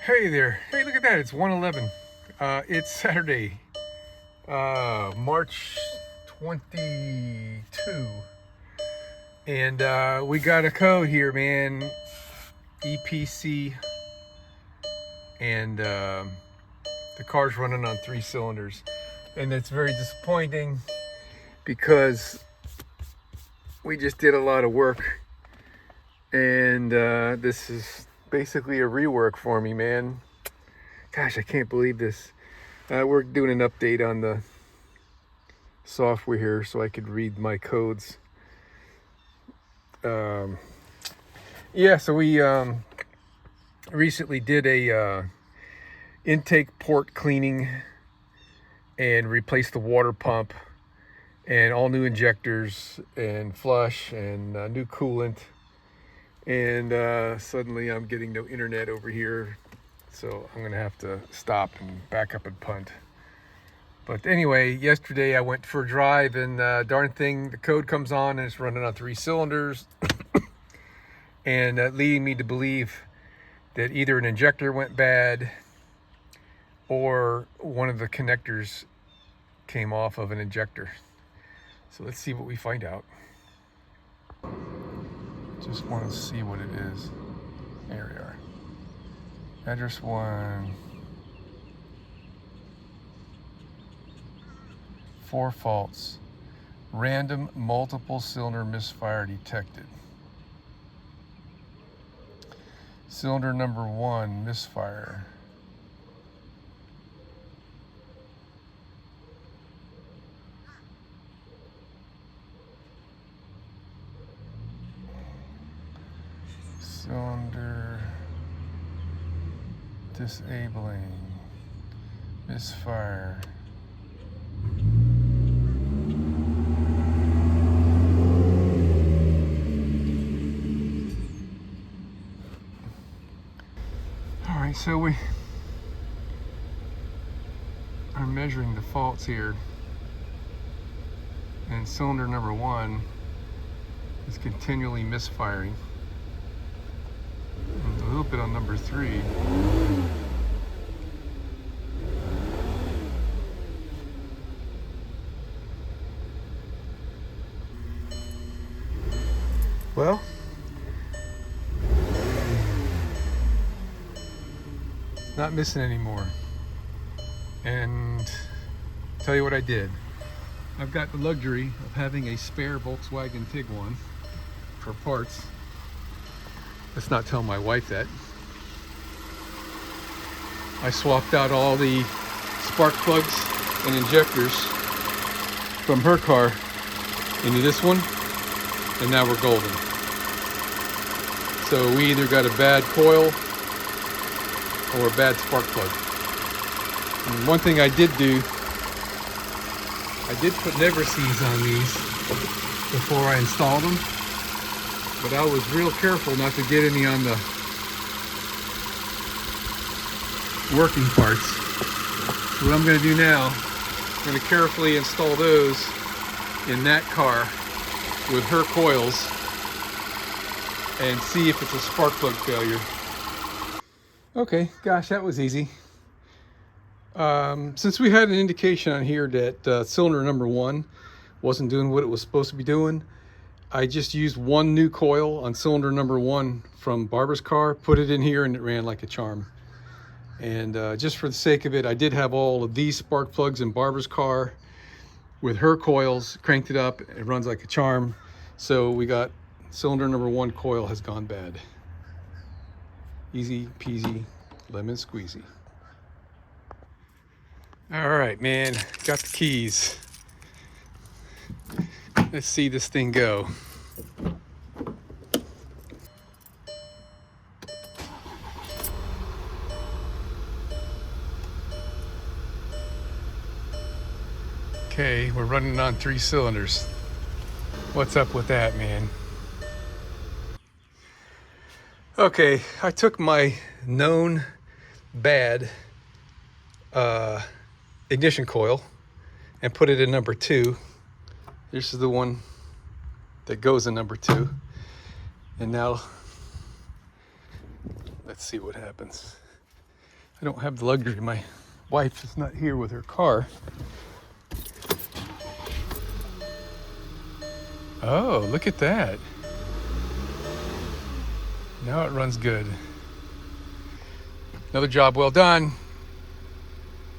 Hey there. Hey, look at that. It's 1:11. It's Saturday, March 22. And we got a code here, man. EPC. And the car's running on 3 cylinders. And it's very disappointing because we just did a lot of work. And this is basically a rework for me, man. Gosh, I can't believe this. We're doing an update on the software here so I could read my codes. Yeah, so we recently did a intake port cleaning and replaced the water pump and all new injectors and flush and new coolant. And suddenly I'm getting no internet over here, so I'm gonna have to stop and back up and punt. But anyway, yesterday I went for a drive, and darn thing, the code comes on and it's running on 3 cylinders and leading me to believe that either an injector went bad or one of the connectors came off of an injector. So let's see what we find out. Just want to see what it is. There we are. Address 1. 4 faults. Random multiple cylinder misfire detected. Cylinder number 1 misfire. Cylinder disabling, misfire. All right, so we are measuring the faults here, and cylinder number 1 is continually misfiring. A little bit on number 3. Well, it's not missing anymore. And tell you what I did. I've got the luxury of having a spare Volkswagen Tiguan for parts. Let's not tell my wife that. I swapped out all the spark plugs and injectors from her car into this one, and now we're golden. So we either got a bad coil or a bad spark plug. And one thing I did do, I did put never sees on these before I installed them. But I was real careful not to get any on the working parts. So what I'm going to do now, I'm going to carefully install those in that car with her coils and see if it's a spark plug failure. Okay, gosh, that was easy. Since we had an indication on here that cylinder number 1 wasn't doing what it was supposed to be doing, I just used 1 new coil on cylinder number 1 from Barbara's car, put it in here, and it ran like a charm. And just for the sake of it, I did have all of these spark plugs in Barbara's car with her coils, cranked it up, it runs like a charm. So we got cylinder number 1 coil has gone bad. Easy peasy, lemon squeezy. All right, man, got the keys. Let's see this thing go. Okay, we're running on 3 cylinders. What's up with that, man? Okay, I took my known bad ignition coil and put it in number 2. This is the one that goes in number 2. And now let's see what happens. I don't have the luxury. My wife is not here with her car. Oh, look at that. Now it runs good. Another job well done.